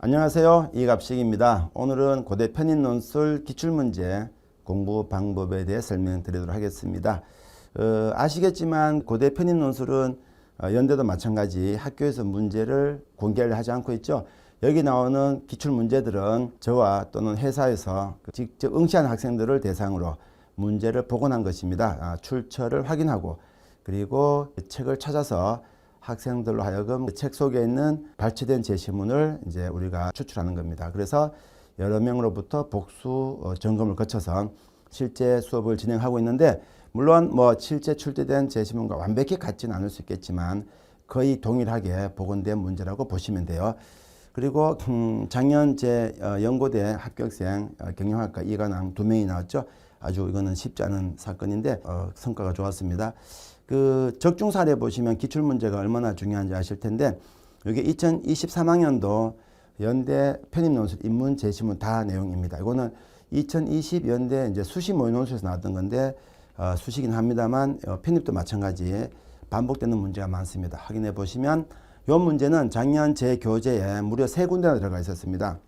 안녕하세요. 이갑식입니다. 오늘은 고대 편입 논술 기출문제 공부 방법에 대해 설명드리도록 하겠습니다. 아시겠지만 고대 편입 논술은 연대도 마찬가지 학교에서 문제를 공개를 하지 않고 있죠. 여기 나오는 기출문제들은 저와 또는 회사에서 직접 응시한 학생들을 대상으로 문제를 복원한 것입니다. 출처를 확인하고 그리고 책을 찾아서 학생들로 하여금 책 속에 있는 발췌된 제시문을 이제 우리가 추출하는 겁니다. 그래서 여러 명으로부터 복수 점검을 거쳐서 실제 수업을 진행하고 있는데, 물론 실제 출제된 제시문과 완벽히 같지는 않을 수 있겠지만 거의 동일하게 복원된 문제라고 보시면 돼요. 그리고 작년 제 연고대 합격생 경영학과 이관왕 2명이 나왔죠. 아주 이거는 쉽지 않은 사건인데 성과가 좋았습니다. 그 적중 사례 보시면 기출문제가 얼마나 중요한지 아실 텐데, 이게 2023학년도 연대 편입논술 인문 제시문 다 내용입니다. 이거는 2020 연대 이제 수시 모의 논술에서 나왔던 건데 수시긴 합니다만 편입도 마찬가지 반복되는 문제가 많습니다. 확인해 보시면 이 문제는 작년 제 교재에 무려 3군데나 들어가 있었습니다.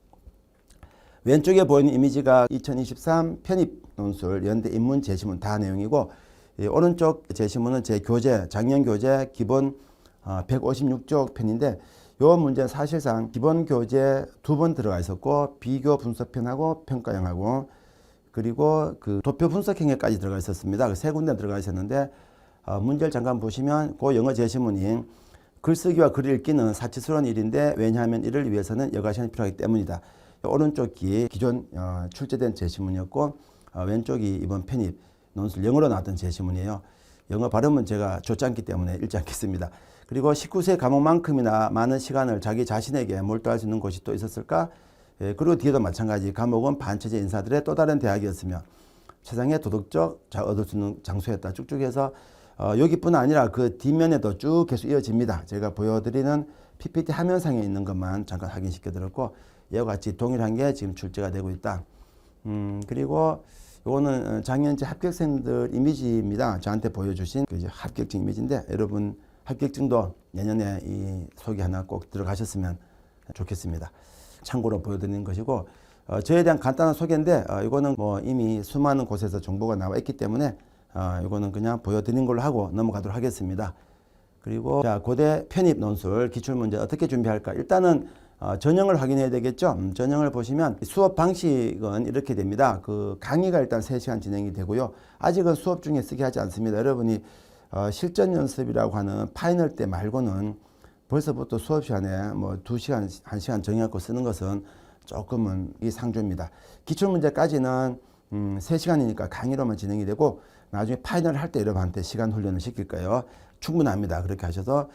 왼쪽에 보이는 이미지가 2023 편입 논술 연대 인문 제시문 다 내용이고, 오른쪽 제시문은 제 교재, 작년 교재 기본 156쪽 편인데, 이 문제는 사실상 기본 교재 2번 들어가 있었고 비교 분석편하고 평가형하고 그리고 그 도표 분석형에까지 들어가 있었습니다. 그 3군데 들어가 있었는데 문제를 잠깐 보시면 그 영어 제시문이 글쓰기와 글 읽기는 사치스러운 일인데 왜냐하면 이를 위해서는 여가 시간이 필요하기 때문이다. 오른쪽이 기존 출제된 제시문이었고 왼쪽이 이번 편입 논술 영어로 나왔던 제시문이에요. 영어 발음은 제가 좋지 않기 때문에 읽지 않겠습니다. 그리고 19세 과목만큼이나 많은 시간을 자기 자신에게 몰두할 수 있는 곳이 또 있었을까? 그리고 뒤에도 마찬가지. 과목은 반체제 인사들의 또 다른 대학이었으며 세상의 도덕적 자 얻을 수 있는 장소였다. 쭉쭉 해서 여기뿐 아니라 그 뒷면에도 쭉 계속 이어집니다. 제가 보여드리는 PPT 화면상에 있는 것만 잠깐 확인시켜 드렸고, 이와 같이 동일한 게 지금 출제가 되고 있다. 그리고 이거는 작년제 합격생들 이미지입니다. 저한테 보여주신 그 합격증 이미지인데, 여러분 합격증도 내년에 이 소개 하나 꼭 들어가셨으면 좋겠습니다. 참고로 보여드리는 것이고, 저에 대한 간단한 소개인데 이거는 이미 수많은 곳에서 정보가 나와 있기 때문에 이거는 그냥 보여드리는 걸로 하고 넘어가도록 하겠습니다. 그리고 자, 고대 편입 논술 기출문제 어떻게 준비할까? 일단은 전형을 확인해야 되겠죠. 전형을 보시면 수업 방식은 이렇게 됩니다. 그 강의가 일단 3시간 진행이 되고요. 아직은 수업 중에 쓰게 하지 않습니다. 여러분이 실전 연습이라고 하는 파이널 때 말고는 벌써부터 수업 시간에 2시간, 1시간 정해갖고 쓰는 것은 조금은 이 상조입니다. 기출문제까지는 3시간이니까 강의로만 진행이 되고, 나중에 파이널 할 때 여러분한테 시간 훈련을 시킬 거예요. 충분합니다. 그렇게 하셔서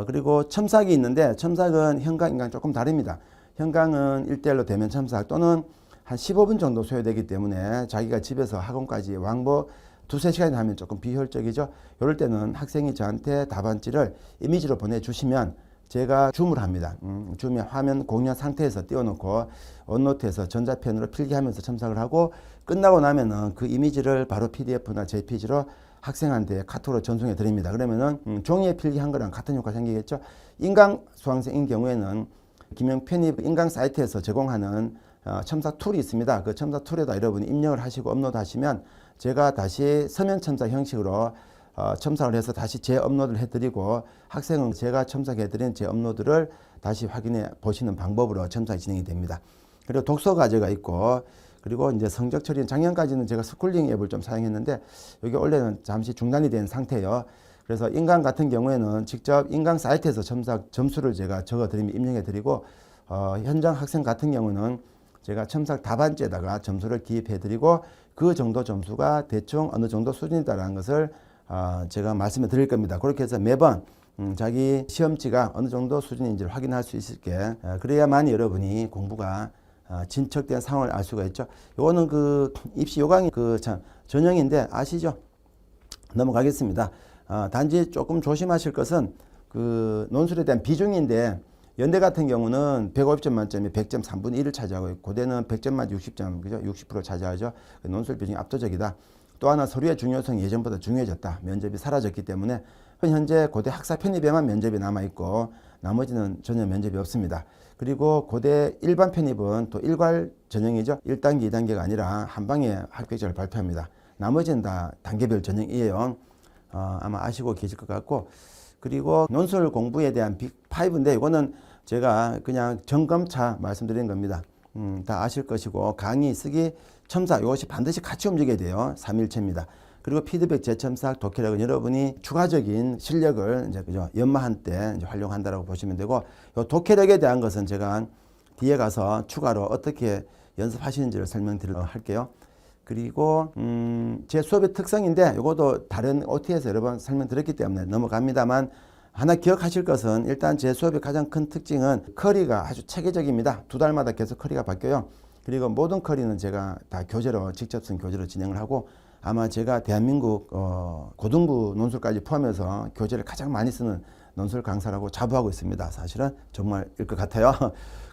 그리고 첨삭이 있는데, 첨삭은 현강, 인강 조금 다릅니다. 현강은 1대1로 대면 첨삭 또는 한 15분 정도 소요되기 때문에 자기가 집에서 학원까지 왕복 2~3시간 하면 조금 비효율적이죠. 이럴 때는 학생이 저한테 답안지를 이미지로 보내주시면 제가 줌을 합니다. 줌에 화면 공유한 상태에서 띄워놓고 원노트에서 전자펜으로 필기하면서 첨삭을 하고, 끝나고 나면은 그 이미지를 바로 PDF나 JPG로 학생한테 카톡으로 전송해 드립니다. 그러면은 종이에 필기한 거랑 같은 효과 생기겠죠. 인강 수강생인 경우에는 김영 편입 인강 사이트에서 제공하는 첨삭 툴이 있습니다. 그 첨삭 툴에다 여러분이 입력을 하시고 업로드하시면 제가 다시 서면 첨삭 형식으로 첨삭을 해서 다시 재업로드를 해드리고, 학생은 제가 첨삭해드린 재업로드를 다시 확인해 보시는 방법으로 첨삭이 진행이 됩니다. 그리고 독서 과제가 있고, 그리고 이제 성적 처리는 작년까지는 제가 스쿨링 앱을 좀 사용했는데 여기 원래는 잠시 중단이 된 상태예요. 그래서 인강 같은 경우에는 직접 인강 사이트에서 첨삭 점수를 제가 적어드리면 입력해드리고, 현장 학생 같은 경우는 제가 첨삭 답안지에다가 점수를 기입해드리고 그 정도 점수가 대충 어느 정도 수준이다라는 것을 제가 말씀을 드릴 겁니다. 그렇게 해서 매번 자기 시험지가 어느 정도 수준인지를 확인할 수 있을게, 그래야만 여러분이 공부가 진척된 상황을 알 수가 있죠. 요거는 그 입시 요강이 전형인데 아시죠? 넘어가겠습니다. 단지 조금 조심하실 것은 그 논술에 대한 비중인데, 연대 같은 경우는 150점 만점에 100점 3분의 1을 차지하고, 고대는 100점 만점 60점, 그죠? 60% 차지하죠. 논술 비중이 압도적이다. 또 하나 서류의 중요성이 예전보다 중요해졌다. 면접이 사라졌기 때문에 현재 고대 학사 편입에만 면접이 남아있고 나머지는 전혀 면접이 없습니다. 그리고 고대 일반 편입은 또 일괄 전형이죠. 1단계, 2단계가 아니라 한 방에 합격자를 발표합니다. 나머지는 다 단계별 전형이에요. 아마 아시고 계실 것 같고, 그리고 논술 공부에 대한 빅5인데 이거는 제가 그냥 점검차 말씀드린 겁니다. 다 아실 것이고, 강의, 쓰기, 첨삭 이것이 반드시 같이 움직여야 돼요. 3일체입니다. 그리고 피드백, 재첨삭, 독해력은 여러분이 추가적인 실력을 이제 그죠 연마한 때 이제 활용한다라고 보시면 되고, 요 독해력에 대한 것은 제가 뒤에 가서 추가로 어떻게 연습하시는지를 설명드리도록 할게요. 그리고 제 수업의 특성인데 이것도 다른 OT에서 여러 번 설명드렸기 때문에 넘어갑니다만, 하나 기억하실 것은 일단 제 수업의 가장 큰 특징은 커리가 아주 체계적입니다. 2달마다 계속 커리가 바뀌어요. 그리고 모든 커리는 제가 다 교재로 직접 쓴 교재로 진행을 하고, 아마 제가 대한민국 고등부 논술까지 포함해서 교재를 가장 많이 쓰는 논술 강사라고 자부하고 있습니다. 사실은 정말일 것 같아요.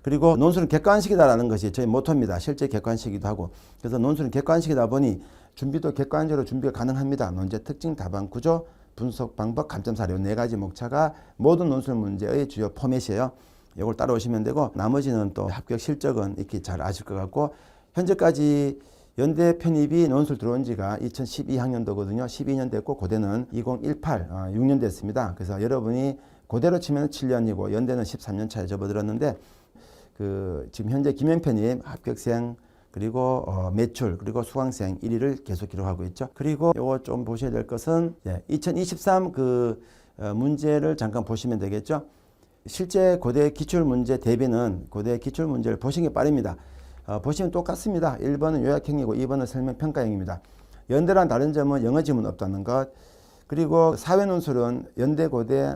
그리고 논술은 객관식이다라는 것이 저희 모토입니다. 실제 객관식이기도 하고, 그래서 논술은 객관식이다 보니 준비도 객관적으로 준비가 가능합니다. 논제 특징, 답안 구조, 분석 방법, 감점 사례 4가지 목차가 모든 논술 문제의 주요 포맷이에요. 이걸 따라오시면 되고, 나머지는 또 합격 실적은 이렇게 잘 아실 것 같고, 현재까지 연대 편입이 논술 들어온 지가 2012학년도거든요. 12년 됐고 고대는 2018, 6년 됐습니다. 그래서 여러분이 고대로 치면 7년이고 연대는 13년 차에 접어들었는데, 지금 현재 김영 편입 합격생, 그리고 매출, 그리고 수강생 1위를 계속 기록하고 있죠. 그리고 요거 좀 보셔야 될 것은 2023 문제를 잠깐 보시면 되겠죠. 실제 고대 기출문제 대비는 고대 기출문제를 보시는 게 빠릅니다. 보시면 똑같습니다. 1번은 요약형이고 2번은 설명평가형입니다. 연대랑 다른 점은 영어 지문 없다는 것, 그리고 사회논술은 연대 고대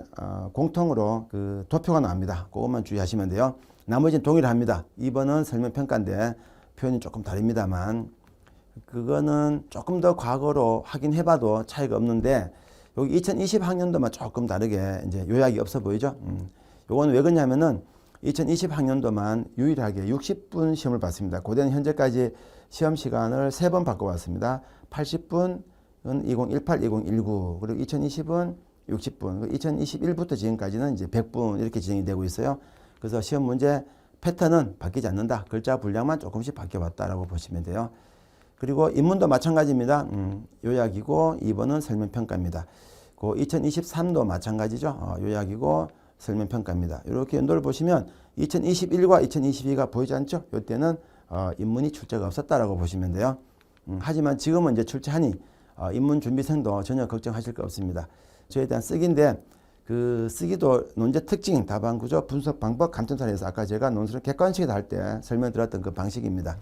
공통으로 도표가 나옵니다. 그것만 주의하시면 돼요. 나머지는 동일합니다. 2번은 설명평가인데 표현이 조금 다릅니다만, 그거는 조금 더 과거로 확인해봐도 차이가 없는데, 여기 2020학년도만 조금 다르게 이제 요약이 없어 보이죠. 요거는 왜 그러냐면은 2020학년도만 유일하게 60분 시험을 봤습니다. 고대는 현재까지 시험 시간을 3번 바꿔왔습니다. 80분은 2018, 2019, 그리고 2020은 60분, 2021부터 지금까지는 이제 100분 이렇게 진행이 되고 있어요. 그래서 시험 문제 패턴은 바뀌지 않는다. 글자 분량만 조금씩 바뀌어봤다라고 보시면 돼요. 그리고 인문도 마찬가지입니다. 요약이고 2번은 설명평가입니다. 그 2023도 마찬가지죠. 요약이고 설명평가입니다. 이렇게 연도를 보시면 2021과 2022가 보이지 않죠? 이때는 인문이 출제가 없었다라고 보시면 돼요. 하지만 지금은 이제 출제하니 인문 준비생도 전혀 걱정하실 거 없습니다. 저에 대한 쓰기인데, 쓰기도 논제 특징, 답안 구조, 분석 방법, 감점 사례에서 아까 제가 논술을 객관식이다 할 때 설명드렸던 그 방식입니다.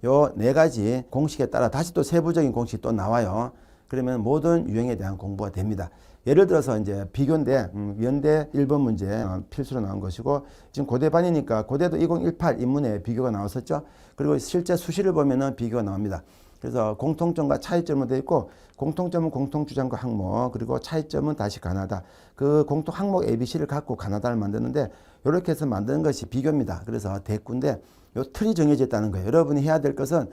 요 4가지 공식에 따라 다시 또 세부적인 공식이 또 나와요. 그러면 모든 유형에 대한 공부가 됩니다. 예를 들어서 이제 비교인데, 연대 1번 문제 필수로 나온 것이고, 지금 고대반이니까 고대도 2018 인문에 비교가 나왔었죠. 그리고 실제 수시를 보면은 비교가 나옵니다. 그래서 공통점과 차이점은 되어 있고, 공통점은 공통주장과 항목, 그리고 차이점은 다시 가나다. 그 공통 항목 ABC를 갖고 가나다를 만드는데, 이렇게 해서 만드는 것이 비교입니다. 그래서 대꾸인데, 요 틀이 정해져 있다는 거예요. 여러분이 해야 될 것은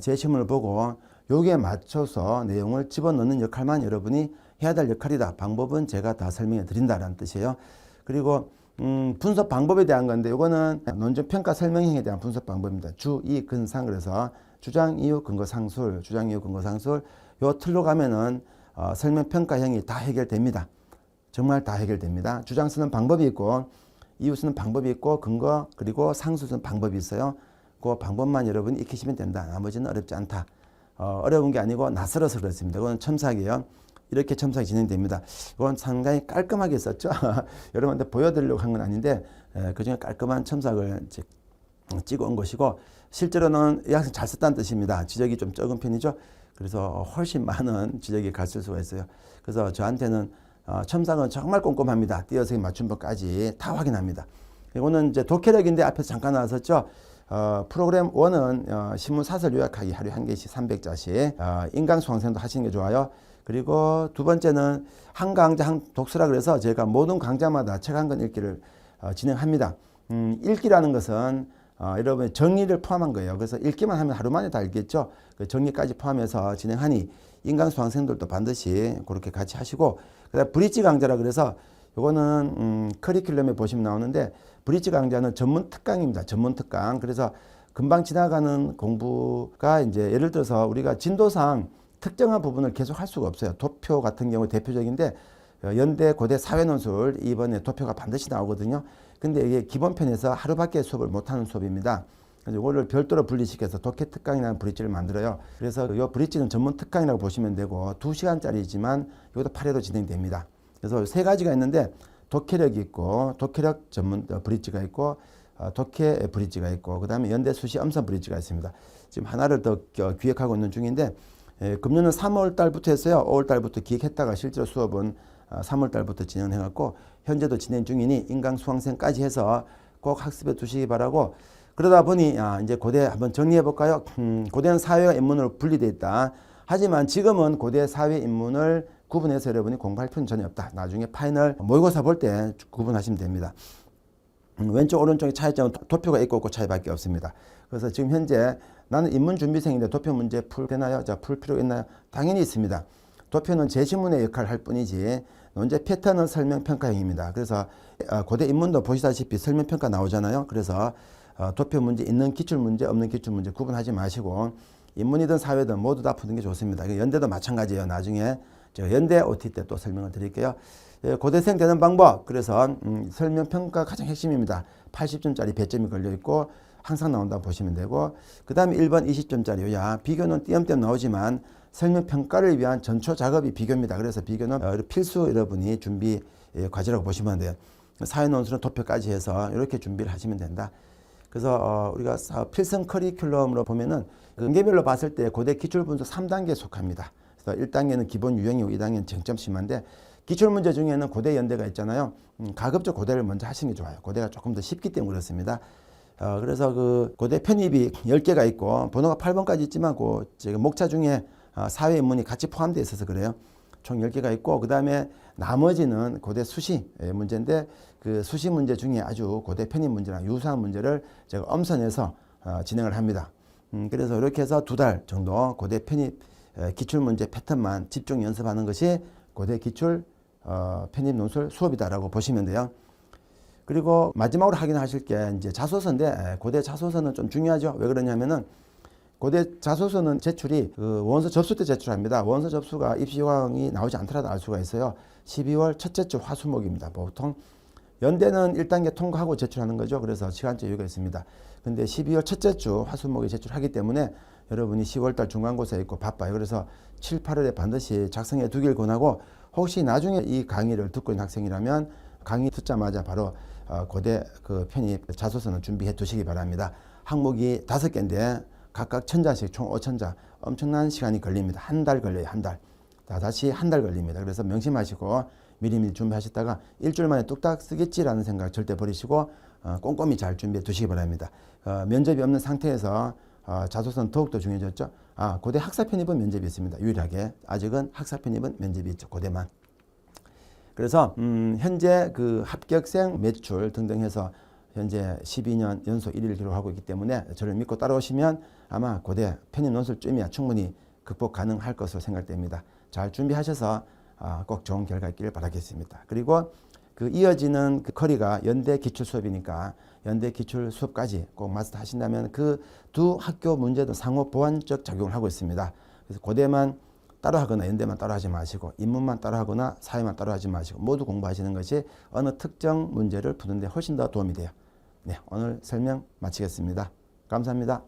제 시험을 보고 여기에 맞춰서 내용을 집어넣는 역할만 여러분이 해야 될 역할이다. 방법은 제가 다 설명해 드린다라는 뜻이에요. 그리고 분석 방법에 대한 건데, 이거는 논증평가 설명형에 대한 분석 방법입니다. 주, 이, 근, 상. 그래서 주장, 이유, 근거, 상술, 주장, 이유, 근거, 상술. 요 틀로 가면은 설명평가형이 다 해결됩니다. 정말 다 해결됩니다. 주장 쓰는 방법이 있고, 이유 쓰는 방법이 있고, 근거, 그리고 상술 쓰는 방법이 있어요. 그 방법만 여러분이 익히시면 된다. 나머지는 어렵지 않다. 어려운 게 아니고 낯설어서 그렇습니다. 이건 첨삭이에요. 이렇게 첨삭이 진행됩니다. 이건 상당히 깔끔하게 썼죠. 여러분한테 보여드리려고 한 건 아닌데, 그중에 깔끔한 첨삭을 찍어 온 것이고, 실제로는 이 학생 잘 썼다는 뜻입니다. 지적이 좀 적은 편이죠. 그래서 훨씬 많은 지적이 갔을 수가 있어요. 그래서 저한테는 첨삭은 정말 꼼꼼합니다. 띄어쓰기 맞춤법까지 다 확인합니다. 이거는 이제 독해력인데 앞에서 잠깐 나왔었죠. 프로그램 1은 신문 사설 요약하기 하루에 1개씩 300자씩, 인강 수강생도 하시는 게 좋아요. 그리고 두 번째는 한 강좌 한 독서라 그래서 제가 모든 강좌마다 책 한 권 읽기를 진행합니다. 읽기라는 것은 여러분의 정리를 포함한 거예요. 그래서 읽기만 하면 하루 만에 다 읽겠죠. 그 정리까지 포함해서 진행하니 인강 수강생들도 반드시 그렇게 같이 하시고, 그다음 브릿지 강좌라 그래서 요거는 커리큘럼에 보시면 나오는데 브릿지 강좌는 전문 특강입니다. 전문 특강. 그래서 금방 지나가는 공부가 이제 예를 들어서 우리가 진도상 특정한 부분을 계속 할 수가 없어요. 도표 같은 경우 대표적인데 연대 고대 사회논술 이번에 도표가 반드시 나오거든요. 근데 이게 기본편에서 하루밖에 수업을 못하는 수업입니다. 그래서 이거를 별도로 분리시켜서 독해 특강이라는 브릿지를 만들어요. 그래서 이 브릿지는 전문 특강이라고 보시면 되고 2시간짜리지만 이것도 8회로 진행됩니다. 그래서 세 가지가 있는데 독해력이 있고 독해력 전문 브릿지가 있고 독해 브릿지가 있고 그다음에 연대 수시 엄선 브릿지가 있습니다. 지금 하나를 더 기획하고 있는 중인데 금년은 3월 달부터 했어요. 5월 달부터 기획했다가 실제로 수업은 3월 달부터 진행해갖고 현재도 진행 중이니 인강 수강생까지 해서 꼭 학습해 두시기 바라고 그러다 보니 이제 고대 한번 정리해 볼까요? 고대는 사회와 인문으로 분리되어 있다. 하지만 지금은 고대 사회 인문을 구분해서 여러분이 공부할 필요는 전혀 없다. 나중에 파이널 모의고사 볼 때 구분하시면 됩니다. 왼쪽 오른쪽의 차이점은 도표가 있고 없고 차이밖에 없습니다. 그래서 지금 현재 나는 인문준비생인데 도표 문제 풀 되나요? 자, 풀 필요가 있나요? 당연히 있습니다. 도표는 제시문의 역할을 할 뿐이지 논제 패턴은 설명평가형입니다. 그래서 고대 인문도 보시다시피 설명평가 나오잖아요. 그래서 도표 문제 있는 기출문제 없는 기출문제 구분하지 마시고 인문이든 사회든 모두 다 푸는 게 좋습니다. 연대도 마찬가지예요. 나중에 제가 연대 OT 때 또 설명을 드릴게요. 고대생 되는 방법. 그래서 설명평가 가장 핵심입니다. 80점짜리 배점이 걸려있고 항상 나온다고 보시면 되고 그 다음에 1번 20점짜리야. 비교는 띄엄띄엄 나오지만 설명평가를 위한 전초 작업이 비교입니다. 그래서 비교는 필수 여러분이 준비 과제라고 보시면 돼요. 사회논술은 도표까지 해서 이렇게 준비를 하시면 된다. 그래서 우리가 필승 커리큘럼으로 보면은 단계별로 봤을 때 고대 기출분석 3단계에 속합니다. 그래서 1단계는 기본 유형이고 2단계는 쟁점 심화인데 기출문제 중에는 고대 연대가 있잖아요. 가급적 고대를 먼저 하시는 게 좋아요. 고대가 조금 더 쉽기 때문에 그렇습니다. 그래서 그 고대 편입이 10개가 있고 번호가 8번까지 있지만 그 목차 중에 사회인문이 같이 포함되어 있어서 그래요. 총 10개가 있고 그 다음에 나머지는 고대 수시 문제인데 그 수시 문제 중에 아주 고대 편입 문제랑 유사한 문제를 제가 엄선해서 진행을 합니다. 그래서 이렇게 해서 2달 정도 고대 편입 기출문제 패턴만 집중 연습하는 것이 고대 기출 편입 논술 수업이다라고 보시면 돼요. 그리고 마지막으로 확인하실 게 이제 자소서인데 고대 자소서는 좀 중요하죠. 왜 그러냐면은 고대 자소서는 제출이 원서 접수 때 제출합니다. 원서 접수가 입시 요강이 나오지 않더라도 알 수가 있어요. 12월 첫째 주 화수목입니다. 보통 연대는 1단계 통과하고 제출하는 거죠. 그래서 시간적 여유가 있습니다. 근데 12월 첫째 주 화수목에 제출하기 때문에 여러분이 10월달 중간고사에 있고 바빠요. 그래서 7, 8월에 반드시 작성해 두길 권하고 혹시 나중에 이 강의를 듣고 있는 학생이라면 강의 듣자마자 바로 고대 그 편입 자소서는 준비해 두시기 바랍니다. 항목이 5개인데 각각 1000자씩 총 5000자 엄청난 시간이 걸립니다. 한 달 걸려요. 한 달. 다시 한 달 걸립니다. 그래서 명심하시고 미리미리 준비하셨다가 일주일 만에 뚝딱 쓰겠지라는 생각 절대 버리시고 꼼꼼히 잘 준비해 두시기 바랍니다. 면접이 없는 상태에서 자소서는 더욱더 중요해졌죠. 고대 학사 편입은 면접이 있습니다. 유일하게. 아직은 학사 편입은 면접이 있죠. 고대만. 그래서 현재 그 합격생 매출 등등 해서 현재 12년 연속 1위를 기록하고 있기 때문에 저를 믿고 따라오시면 아마 고대 편입 논술쯤이야 충분히 극복 가능할 것으로 생각됩니다. 잘 준비하셔서 꼭 좋은 결과 있기를 바라겠습니다. 그리고 그 이어지는 그 커리가 연대 기출 수업이니까 연대 기출 수업까지 꼭 마스터 하신다면 그 두 학교 문제도 상호 보완적 작용을 하고 있습니다. 그래서 고대만 따로하거나 연대만 따로하지 마시고 인문만 따로하거나 사회만 따로하지 마시고 모두 공부하시는 것이 어느 특정 문제를 푸는 데 훨씬 더 도움이 돼요. 네, 오늘 설명 마치겠습니다. 감사합니다.